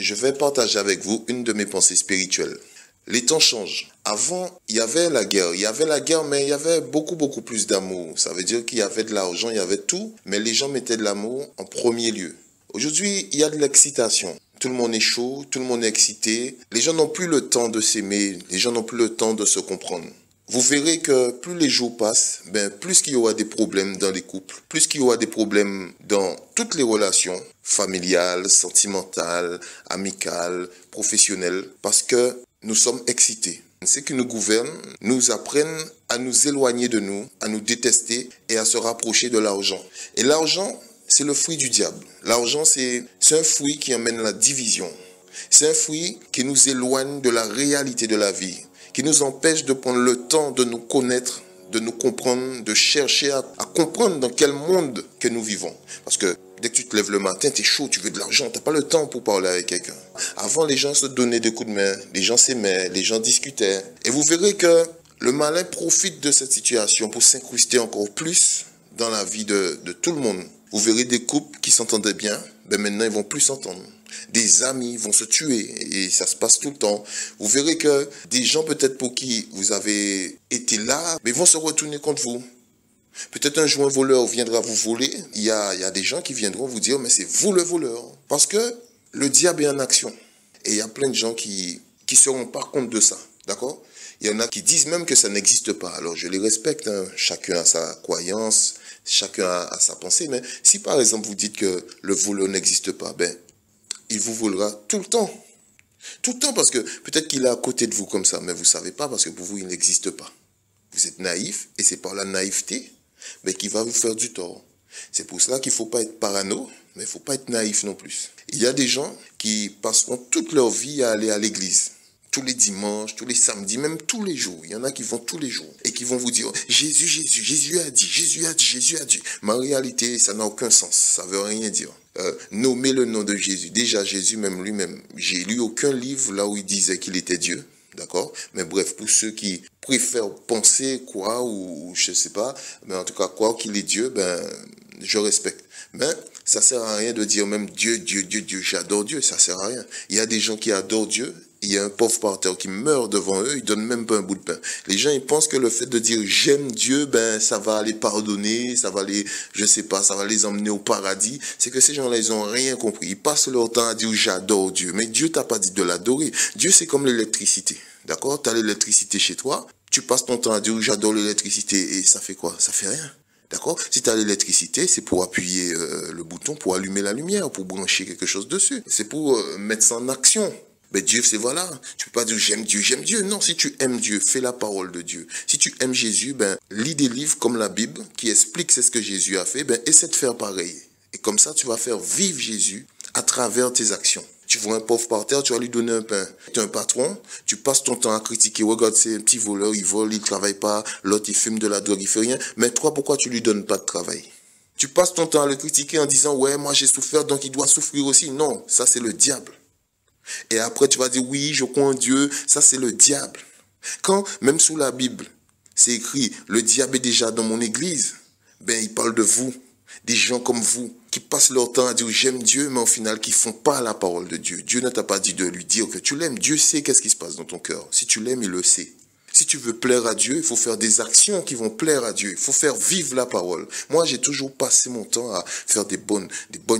je vais partager avec vous une de mes pensées spirituelles. Les temps changent. Avant, il y avait la guerre. Il y avait la guerre, mais il y avait beaucoup plus d'amour. Ça veut dire qu'il y avait de l'argent, il y avait tout, mais les gens mettaient de l'amour en premier lieu. Aujourd'hui, il y a de l'excitation. Tout le monde est chaud, tout le monde est excité. Les gens n'ont plus le temps de s'aimer, les gens n'ont plus le temps de se comprendre. Vous verrez que plus les jours passent, plus qu'il y aura des problèmes dans les couples, plus qu'il y aura des problèmes dans toutes les relations, familiales, sentimentales, amicales, professionnelles, parce que nous sommes excités. Ceux qui nous gouvernent nous apprennent à nous éloigner de nous, à nous détester et à se rapprocher de l'argent. Et l'argent, c'est le fruit du diable. L'argent, c'est un fruit qui amène la division. C'est un fruit qui nous éloigne de la réalité de la vie, qui nous empêche de prendre le temps de nous connaître, de nous comprendre, de chercher à comprendre dans quel monde que nous vivons. Parce que dès que tu te lèves le matin, tu es chaud, tu veux de l'argent, tu n'as pas le temps pour parler avec quelqu'un. Avant, les gens se donnaient des coups de main, les gens s'aimaient, les gens discutaient. Et vous verrez que le malin profite de cette situation pour s'incruster encore plus dans la vie de tout le monde. Vous verrez des couples qui s'entendaient bien, maintenant ils vont plus s'entendre. Des amis vont se tuer et ça se passe tout le temps. Vous verrez que des gens peut-être pour qui vous avez été là, mais vont se retourner contre vous. Peut-être un jour un voleur viendra vous voler. Il y a des gens qui viendront vous dire mais c'est vous le voleur. Parce que le diable est en action. Et il y a plein de gens qui se rendent pas compte de ça. D'accord? Il y en a qui disent même que ça n'existe pas. Alors je les respecte, hein. Chacun a sa croyance, chacun a sa pensée. Mais si par exemple vous dites que le voleur n'existe pas, il vous volera tout le temps. Tout le temps parce que peut-être qu'il est à côté de vous comme ça, mais vous ne savez pas parce que pour vous il n'existe pas. Vous êtes naïf et c'est par la naïveté qu'il va vous faire du tort. C'est pour cela qu'il ne faut pas être parano, mais il ne faut pas être naïf non plus. Il y a des gens qui passeront toute leur vie à aller à l'église. Tous les dimanches, tous les samedis, même tous les jours. Il y en a qui vont tous les jours et qui vont vous dire « Jésus a dit. » Mais en réalité, ça n'a aucun sens. Ça ne veut rien dire. Nommer le nom de Jésus. Déjà, Jésus même lui-même, j'ai lu aucun livre là où il disait qu'il était Dieu. D'accord? Mais bref, pour ceux qui préfèrent penser quoi ou je ne sais pas, mais en tout cas croire qu'il est Dieu, je respecte. Mais ça ne sert à rien de dire même Dieu, j'adore Dieu, ça ne sert à rien. Il y a des gens qui adorent Dieu, il y a un pauvre par terre qui meurt devant eux, ils ne donnent même pas un bout de pain. Les gens, ils pensent que le fait de dire j'aime Dieu, ça va les pardonner, ça va les, je sais pas, ça va les emmener au paradis. C'est que ces gens-là, ils n'ont rien compris. Ils passent leur temps à dire j'adore Dieu. Mais Dieu t'a pas dit de l'adorer. Dieu, c'est comme l'électricité. D'accord? Tu as l'électricité chez toi, tu passes ton temps à dire j'adore l'électricité et ça fait quoi? Ça fait rien. D'accord? Si tu as l'électricité, c'est pour appuyer le bouton, pour allumer la lumière, pour brancher quelque chose dessus. C'est pour mettre ça en action. Mais Dieu, c'est voilà. Tu peux pas dire j'aime Dieu. Non, si tu aimes Dieu, fais la parole de Dieu. Si tu aimes Jésus, lis des livres comme la Bible qui expliquent ce que Jésus a fait, essaie de faire pareil. Et comme ça, tu vas faire vivre Jésus à travers tes actions. Tu vois un pauvre par terre, tu vas lui donner un pain. Tu es un patron, tu passes ton temps à critiquer. Regarde, c'est un petit voleur, il vole, il travaille pas. L'autre, il fume de la drogue, il fait rien. Mais toi, pourquoi tu lui donnes pas de travail? Tu passes ton temps à le critiquer en disant, ouais, moi j'ai souffert, donc il doit souffrir aussi. Non, ça c'est le diable. Et après, tu vas dire, oui, je crois en Dieu. Ça, c'est le diable. Quand, même sous la Bible, c'est écrit, le diable est déjà dans mon église, il parle de vous, des gens comme vous, qui passent leur temps à dire, j'aime Dieu, mais au final, qui font pas la parole de Dieu. Dieu ne t'a pas dit de lui dire que tu l'aimes. Dieu sait qu'est-ce qui se passe dans ton cœur. Si tu l'aimes, il le sait. Si tu veux plaire à Dieu, il faut faire des actions qui vont plaire à Dieu. Il faut faire vivre la parole. Moi, j'ai toujours passé mon temps à faire des bonnes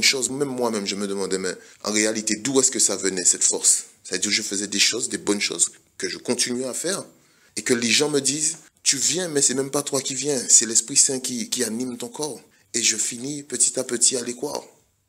choses. Même moi-même, je me demandais, mais en réalité, d'où est-ce que ça venait, cette force? C'est-à-dire que je faisais des bonnes choses que je continuais à faire. Et que les gens me disent, tu viens, mais c'est même pas toi qui viens. C'est l'Esprit Saint qui anime ton corps. Et je finis petit à petit à les croire.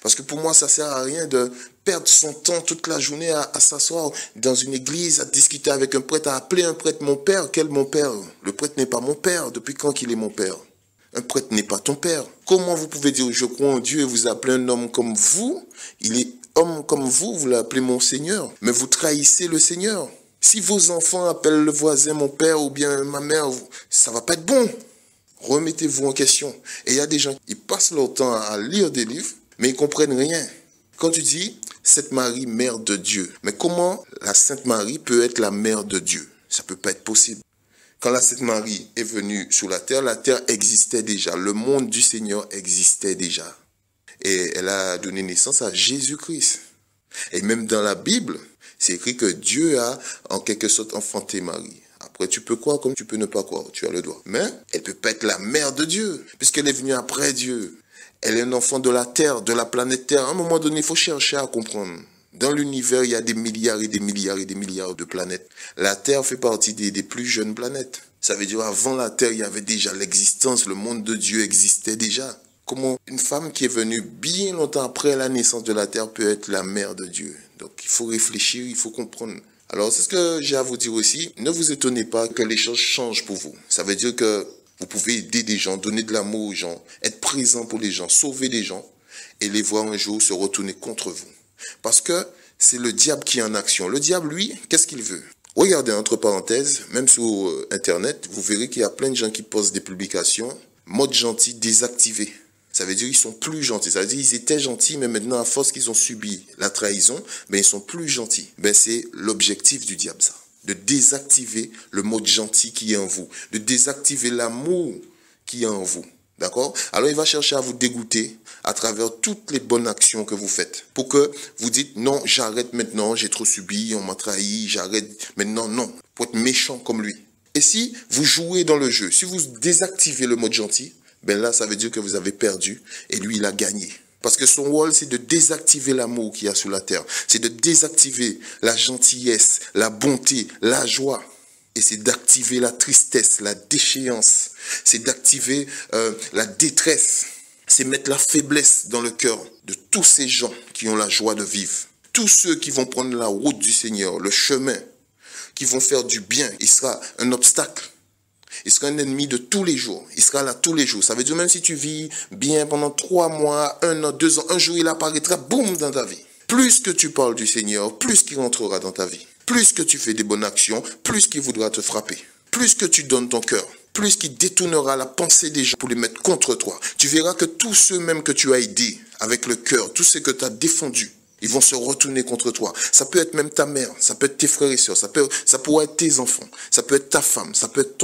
Parce que pour moi, ça sert à rien de perdre son temps toute la journée à s'asseoir dans une église, à discuter avec un prêtre, à appeler un prêtre mon père. Quel mon père? Le prêtre n'est pas mon père. Depuis quand qu'il est mon père? Un prêtre n'est pas ton père. Comment vous pouvez dire je crois en Dieu et vous appelez un homme comme vous? Il est homme comme vous l'appelez mon Seigneur. Mais vous trahissez le Seigneur. Si vos enfants appellent le voisin mon père ou bien ma mère, ça va pas être bon. Remettez-vous en question. Et il y a des gens qui passent leur temps à lire des livres, mais ils ne comprennent rien. Quand tu dis Sainte Marie, mère de Dieu, mais comment la Sainte Marie peut être la mère de Dieu? Ça ne peut pas être possible. Quand la Sainte Marie est venue sur la terre existait déjà. Le monde du Seigneur existait déjà. Et elle a donné naissance à Jésus-Christ. Et même dans la Bible, c'est écrit que Dieu a en quelque sorte enfanté Marie. Après, tu peux croire comme tu peux ne pas croire, tu as le droit. Mais elle ne peut pas être la mère de Dieu, puisqu'elle est venue après Dieu. Elle est un enfant de la Terre, de la planète Terre. À un moment donné, il faut chercher à comprendre. Dans l'univers, il y a des milliards et des milliards et des milliards de planètes. La Terre fait partie des plus jeunes planètes. Ça veut dire avant la Terre, il y avait déjà l'existence, le monde de Dieu existait déjà. Comment une femme qui est venue bien longtemps après la naissance de la Terre peut être la mère de Dieu? Donc il faut réfléchir, il faut comprendre. Alors c'est ce que j'ai à vous dire aussi. Ne vous étonnez pas que les choses changent pour vous. Ça veut dire que vous pouvez aider des gens, donner de l'amour aux gens, être présent pour les gens, sauver des gens et les voir un jour se retourner contre vous. Parce que c'est le diable qui est en action. Le diable, lui, qu'est-ce qu'il veut? Regardez entre parenthèses, même sur Internet, vous verrez qu'il y a plein de gens qui postent des publications, mode gentil désactivé. Ça veut dire qu'ils sont plus gentils. Ça veut dire qu'ils étaient gentils, mais maintenant, à force qu'ils ont subi la trahison, ben, ils sont plus gentils. Ben, c'est l'objectif du diable, ça. De désactiver le mode gentil qui est en vous. De désactiver l'amour qui est en vous. D'accord? Alors, il va chercher à vous dégoûter à travers toutes les bonnes actions que vous faites. Pour que vous dites, non, j'arrête maintenant, j'ai trop subi, on m'a trahi, j'arrête maintenant, non. Pour être méchant comme lui. Et si vous jouez dans le jeu, si vous désactivez le mode gentil, ben là, ça veut dire que vous avez perdu et lui, il a gagné. Parce que son rôle, c'est de désactiver l'amour qu'il y a sous la terre. C'est de désactiver la gentillesse, la bonté, la joie. Et c'est d'activer la tristesse, la déchéance. C'est d'activer la détresse. C'est mettre la faiblesse dans le cœur de tous ces gens qui ont la joie de vivre. Tous ceux qui vont prendre la route du Seigneur, le chemin, qui vont faire du bien. Il sera un obstacle. Il sera un ennemi de tous les jours. Il sera là tous les jours. Ça veut dire même si tu vis bien pendant 3 mois, 1 an, 2 ans, un jour il apparaîtra, boum, dans ta vie. Plus que tu parles du Seigneur, plus qu'il rentrera dans ta vie. Plus que tu fais des bonnes actions, plus qu'il voudra te frapper. Plus que tu donnes ton cœur, plus qu'il détournera la pensée des gens pour les mettre contre toi. Tu verras que tous ceux même que tu as aidés avec le cœur, tous ceux que tu as défendus, ils vont se retourner contre toi. Ça peut être même ta mère, ça peut être tes frères et sœurs, ça pourrait être tes enfants, ça peut être ta femme, ça peut être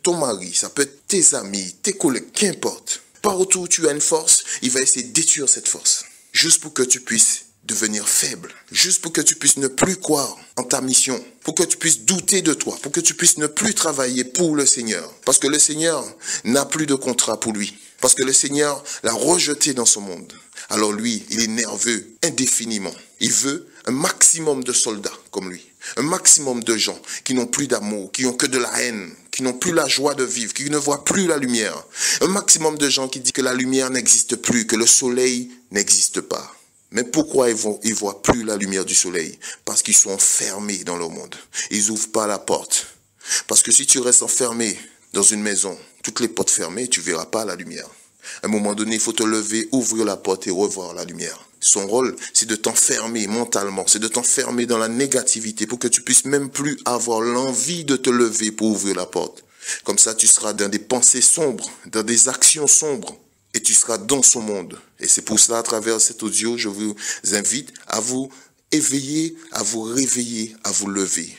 ton mari, ça peut être tes amis, tes collègues, qu'importe. Partout où tu as une force, il va essayer de détruire cette force. Juste pour que tu puisses devenir faible. Juste pour que tu puisses ne plus croire en ta mission. Pour que tu puisses douter de toi. Pour que tu puisses ne plus travailler pour le Seigneur. Parce que le Seigneur n'a plus de contrat pour lui. Parce que le Seigneur l'a rejeté dans son monde. Alors lui, il est nerveux indéfiniment. Il veut un maximum de soldats comme lui. Un maximum de gens qui n'ont plus d'amour, qui n'ont que de la haine, qui n'ont plus la joie de vivre, qui ne voient plus la lumière. Un maximum de gens qui disent que la lumière n'existe plus, que le soleil n'existe pas. Mais pourquoi ils voient plus la lumière du soleil? Parce qu'ils sont enfermés dans leur monde. Ils n'ouvrent pas la porte. Parce que si tu restes enfermé dans une maison, toutes les portes fermées, tu ne verras pas la lumière. À un moment donné, il faut te lever, ouvrir la porte et revoir la lumière. Son rôle, c'est de t'enfermer mentalement, c'est de t'enfermer dans la négativité pour que tu puisses même plus avoir l'envie de te lever pour ouvrir la porte. Comme ça, tu seras dans des pensées sombres, dans des actions sombres. Et tu seras dans son monde. Et c'est pour cela, à travers cet audio, je vous invite à vous éveiller, à vous réveiller, à vous lever.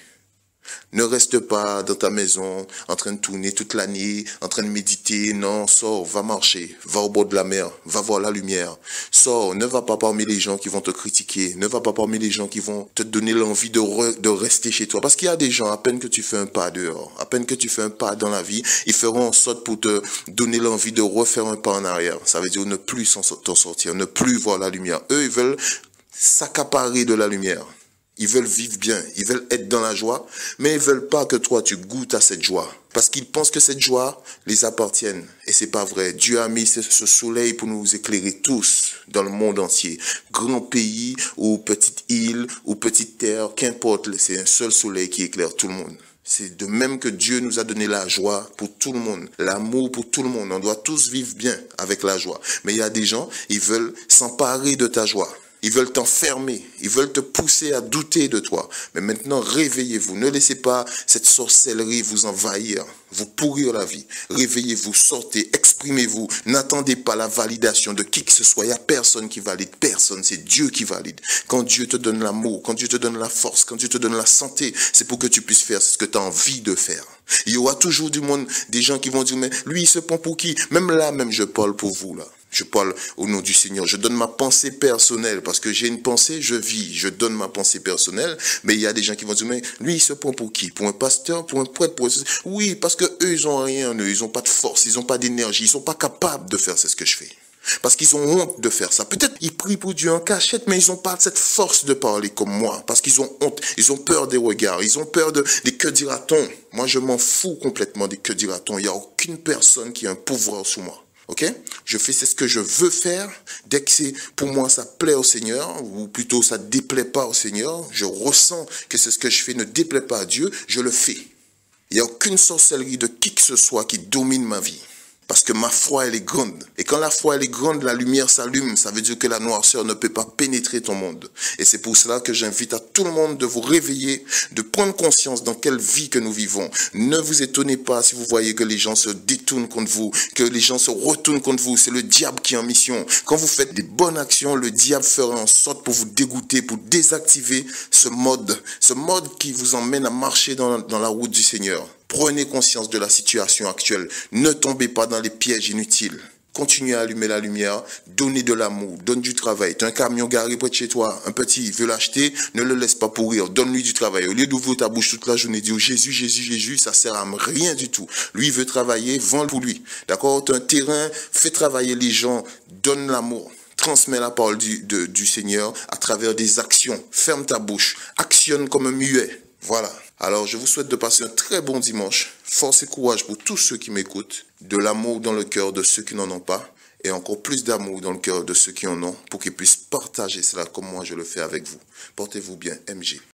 Ne reste pas dans ta maison, en train de tourner toute l'année, en train de méditer. Non, sors, va marcher, va au bord de la mer, va voir la lumière. Sors, ne va pas parmi les gens qui vont te critiquer, ne va pas parmi les gens qui vont te donner l'envie de rester chez toi. Parce qu'il y a des gens, à peine que tu fais un pas dehors, à peine que tu fais un pas dans la vie, ils feront en sorte pour te donner l'envie de refaire un pas en arrière. Ça veut dire ne plus t'en sortir, ne plus voir la lumière. Eux, ils veulent s'accaparer de la lumière. Ils veulent vivre bien, ils veulent être dans la joie, mais ils veulent pas que toi tu goûtes à cette joie. Parce qu'ils pensent que cette joie les appartienne. Et c'est pas vrai. Dieu a mis ce soleil pour nous éclairer tous dans le monde entier. Grand pays ou petite île ou petite terre, qu'importe, c'est un seul soleil qui éclaire tout le monde. C'est de même que Dieu nous a donné la joie pour tout le monde, l'amour pour tout le monde. On doit tous vivre bien avec la joie. Mais il y a des gens, ils veulent s'emparer de ta joie. Ils veulent t'enfermer, ils veulent te pousser à douter de toi. Mais maintenant, réveillez-vous. Ne laissez pas cette sorcellerie vous envahir, vous pourrir la vie. Réveillez-vous, sortez, exprimez-vous. N'attendez pas la validation de qui que ce soit. Il n'y a personne qui valide, personne. C'est Dieu qui valide. Quand Dieu te donne l'amour, quand Dieu te donne la force, quand Dieu te donne la santé, c'est pour que tu puisses faire ce que tu as envie de faire. Il y aura toujours du monde, des gens qui vont dire, mais lui, il se prend pour qui? Même là, même je parle pour vous, là. Je parle au nom du Seigneur. Je donne ma pensée personnelle parce que j'ai une pensée, je vis. Je donne ma pensée personnelle. Mais il y a des gens qui vont dire, mais lui, il se prend pour qui? Pour un pasteur, pour un prêtre, pour... Oui, parce que eux, ils ont rien, eux. Ils n'ont pas de force, ils n'ont pas d'énergie, ils sont pas capables de faire ce que je fais. Parce qu'ils ont honte de faire ça. Peut-être ils prient pour Dieu en cachette, mais ils n'ont pas cette force de parler comme moi. Parce qu'ils ont honte, ils ont peur des regards, ils ont peur des que dira-t-on. Moi, je m'en fous complètement des que dira-t-on. Il n'y a aucune personne qui a un pouvoir sur moi. Ok? Je fais ce que je veux faire. Dès que pour moi ça plaît au Seigneur, ou plutôt ça ne déplaît pas au Seigneur, je ressens que c'est ce que je fais ne déplaît pas à Dieu, je le fais. Il n'y a aucune sorcellerie de qui que ce soit qui domine ma vie. Parce que ma foi, elle est grande. Et quand la foi, elle est grande, la lumière s'allume. Ça veut dire que la noirceur ne peut pas pénétrer ton monde. Et c'est pour cela que j'invite à tout le monde de vous réveiller, de prendre conscience dans quelle vie que nous vivons. Ne vous étonnez pas si vous voyez que les gens se détournent contre vous, que les gens se retournent contre vous. C'est le diable qui est en mission. Quand vous faites des bonnes actions, le diable fera en sorte pour vous dégoûter, pour désactiver ce mode qui vous emmène à marcher dans la route du Seigneur. Prenez conscience de la situation actuelle. Ne tombez pas dans les pièges inutiles. Continuez à allumer la lumière. Donnez de l'amour. Donne du travail. Tu as un camion garé près de chez toi. Un petit veut l'acheter. Ne le laisse pas pourrir. Donne-lui du travail. Au lieu d'ouvrir ta bouche toute la journée, dis Jésus, Jésus, Jésus, ça sert à rien du tout. Lui, il veut travailler. Vends pour lui. D'accord? Tu as un terrain. Fais travailler les gens. Donne l'amour. Transmets la parole du Seigneur à travers des actions. Ferme ta bouche. Actionne comme un muet. Voilà. Alors, je vous souhaite de passer un très bon dimanche. Force et courage pour tous ceux qui m'écoutent. De l'amour dans le cœur de ceux qui n'en ont pas. Et encore plus d'amour dans le cœur de ceux qui en ont pour qu'ils puissent partager cela comme moi je le fais avec vous. Portez-vous bien, MJ.